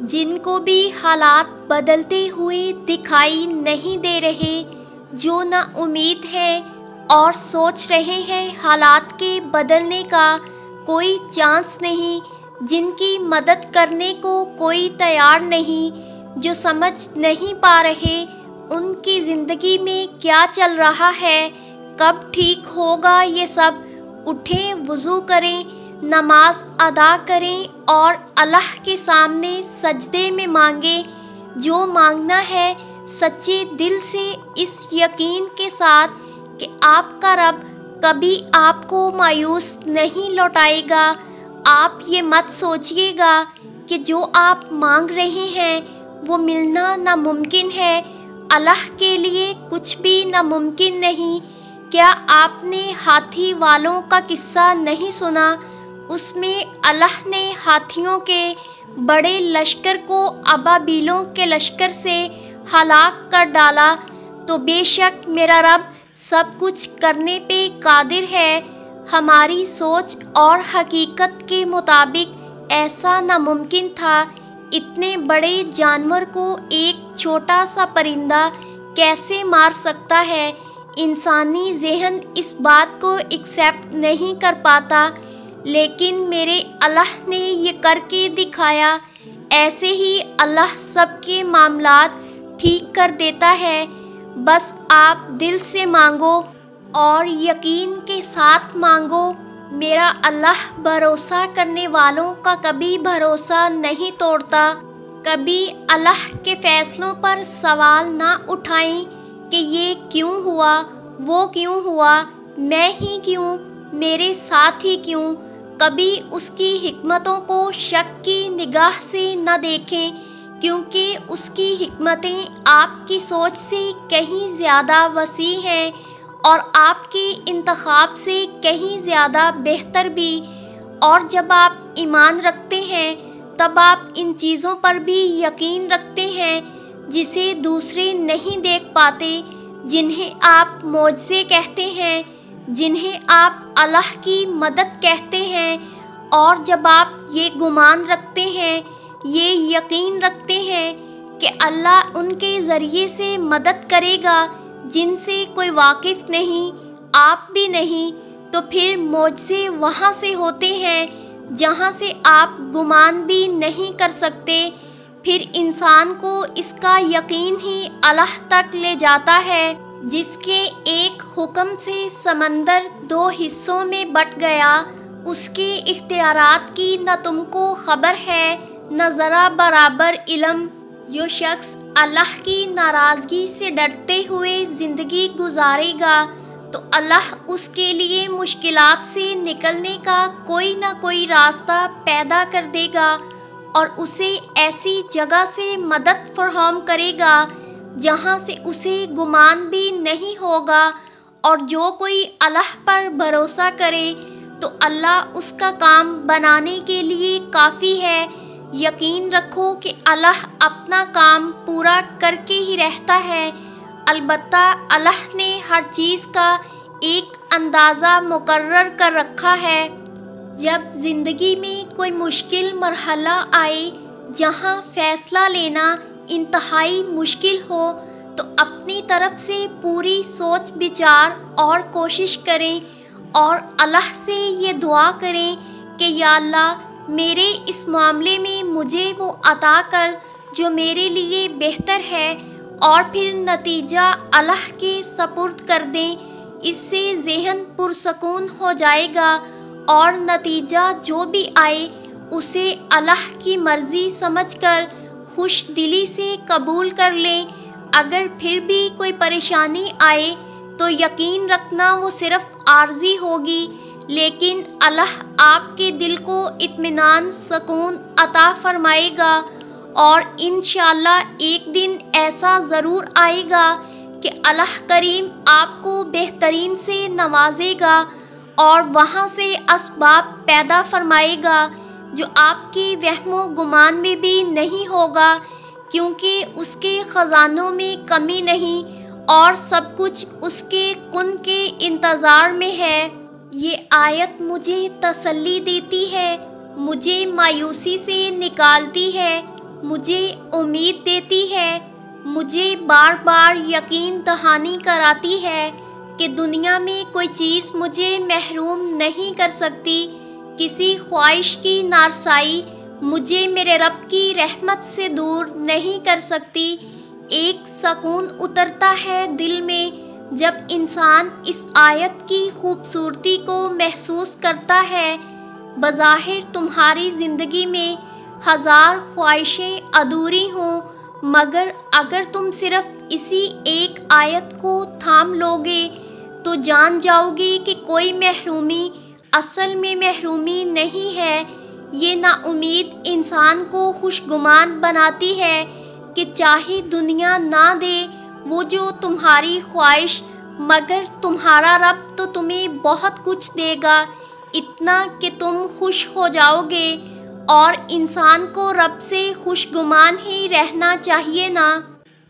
جن کو بھی حالات بدلتے ہوئے دکھائی نہیں دے رہے، جو نا امید ہے اور سوچ رہے ہیں حالات کے بدلنے کا کوئی چانس نہیں، جن کی مدد کرنے کو کوئی تیار نہیں، جو سمجھ نہیں پا رہے ان کی زندگی میں کیا چل رہا ہے، کب ٹھیک ہوگا یہ سب، اٹھیں، وضو کریں، نماز ادا کریں اور اللہ کے سامنے سجدے میں مانگیں۔ جو مانگنا ہے سچے دل سے، اس یقین کے ساتھ کہ آپ کا رب کبھی آپ کو مایوس نہیں لوٹائے گا۔ آپ یہ مت سوچئے گا کہ جو آپ مانگ رہے ہیں وہ ملنا ناممکن ہے، اللہ کے لیے کچھ بھی ناممکن نہیں۔ کیا آپ نے ہاتھی والوں کا قصہ نہیں سنا؟ اس میں اللہ نے ہاتھیوں کے بڑے لشکر کو ابابیلوں کے لشکر سے ہلاک کر ڈالا، تو بے شک میرا رب سب کچھ کرنے پہ قادر ہے۔ ہماری سوچ اور حقیقت کے مطابق ایسا ناممکن تھا۔ اتنے بڑے جانور کو ایک چھوٹا سا پرندہ کیسے مار سکتا ہے؟ انسانی ذہن اس بات کو ایکسیپٹ نہیں کر پاتا، لیکن میرے اللہ نے یہ کر کے دکھایا۔ ایسے ہی اللہ سب کے معاملات ٹھیک کر دیتا ہے، بس آپ دل سے مانگو اور یقین کے ساتھ مانگو۔ میرا اللہ بھروسہ کرنے والوں کا کبھی بھروسہ نہیں توڑتا۔ کبھی اللہ کے فیصلوں پر سوال نہ اٹھائیں کہ یہ کیوں ہوا، وہ کیوں ہوا، میں ہی کیوں، میرے ساتھ ہی کیوں۔ کبھی اس کی حکمتوں کو شک کی نگاہ سے نہ دیکھیں، کیونکہ اس کی حکمتیں آپ کی سوچ سے کہیں زیادہ وسیع ہیں اور آپ کے انتخاب سے کہیں زیادہ بہتر بھی۔ اور جب آپ ایمان رکھتے ہیں تب آپ ان چیزوں پر بھی یقین رکھتے ہیں جسے دوسرے نہیں دیکھ پاتے، جنہیں آپ معجزے کہتے ہیں، جنہیں آپ اللہ کی مدد کہتے ہیں۔ اور جب آپ یہ گمان رکھتے ہیں، یہ یقین رکھتے ہیں کہ اللہ ان کے ذریعے سے مدد کرے گا جن سے کوئی واقف نہیں، آپ بھی نہیں، تو پھر معجزے وہاں سے ہوتے ہیں جہاں سے آپ گمان بھی نہیں کر سکتے۔ پھر انسان کو اس کا یقین ہی اللہ تک لے جاتا ہے، جس کے ایک حکم سے سمندر 2 حصوں میں بٹ گیا۔ اس کے اختیارات کی نہ تم کو خبر ہے نہ ذرا برابر علم۔ جو شخص اللہ کی ناراضگی سے ڈرتے ہوئے زندگی گزارے گا تو اللہ اس کے لیے مشکلات سے نکلنے کا کوئی نہ کوئی راستہ پیدا کر دے گا اور اسے ایسی جگہ سے مدد فراہم کرے گا جہاں سے اسے گمان بھی نہیں ہوگا۔ اور جو کوئی اللہ پر بھروسہ کرے تو اللہ اس کا کام بنانے کے لیے کافی ہے۔ یقین رکھو کہ اللہ اپنا کام پورا کر کے ہی رہتا ہے۔ البتہ اللہ نے ہر چیز کا ایک اندازہ مقرر کر رکھا ہے۔ جب زندگی میں کوئی مشکل مرحلہ آئے جہاں فیصلہ لینا انتہائی مشکل ہو تو اپنی طرف سے پوری سوچ بچار اور کوشش کریں اور اللہ سے یہ دعا کریں کہ یا اللہ میرے اس معاملے میں مجھے وہ عطا کر جو میرے لیے بہتر ہے، اور پھر نتیجہ اللہ کے سپرد کر دیں۔ اس سے ذہن پرسکون ہو جائے گا اور نتیجہ جو بھی آئے اسے اللہ کی مرضی سمجھ کر خوش دلی سے قبول کر لیں۔ اگر پھر بھی کوئی پریشانی آئے تو یقین رکھنا وہ صرف عارضی ہوگی، لیکن اللہ آپ کے دل کو اطمینان، سکون عطا فرمائے گا، اور انشاءاللہ ایک دن ایسا ضرور آئے گا کہ اللہ کریم آپ کو بہترین سے نوازے گا اور وہاں سے اسباب پیدا فرمائے گا جو آپ کے وہم و گمان میں بھی نہیں ہوگا، کیونکہ اس کے خزانوں میں کمی نہیں اور سب کچھ اس کے کن کے انتظار میں ہے۔ یہ آیت مجھے تسلی دیتی ہے، مجھے مایوسی سے نکالتی ہے، مجھے امید دیتی ہے، مجھے بار بار یقین دہانی کراتی ہے کہ دنیا میں کوئی چیز مجھے محروم نہیں کر سکتی، کسی خواہش کی نارسائی مجھے میرے رب کی رحمت سے دور نہیں کر سکتی۔ ایک سکون اترتا ہے دل میں جب انسان اس آیت کی خوبصورتی کو محسوس کرتا ہے۔ بظاہر تمہاری زندگی میں ہزار خواہشیں ادھوری ہوں، مگر اگر تم صرف اسی ایک آیت کو تھام لوگے تو جان جاؤ گے کہ کوئی محرومی اصل میں محرومی نہیں ہے۔ یہ نا امید انسان کو خوشگمان بناتی ہے کہ چاہے دنیا نہ دے وہ جو تمہاری خواہش، مگر تمہارا رب تو تمہیں بہت کچھ دے گا، اتنا کہ تم خوش ہو جاؤ گے۔ اور انسان کو رب سے خوشگمان ہی رہنا چاہیے نا۔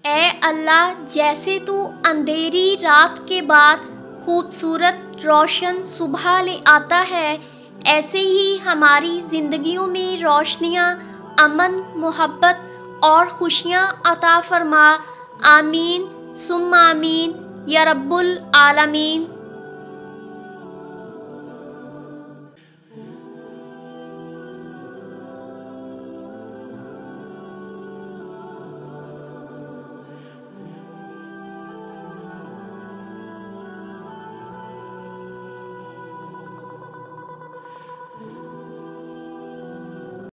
اے اللہ، جیسے تو اندھیری رات کے بعد خوبصورت روشن صبح لے آتا ہے، ایسے ہی ہماری زندگیوں میں روشنیاں، امن، محبت اور خوشیاں عطا فرما۔ آمین ثم آمین یا رب العالمین۔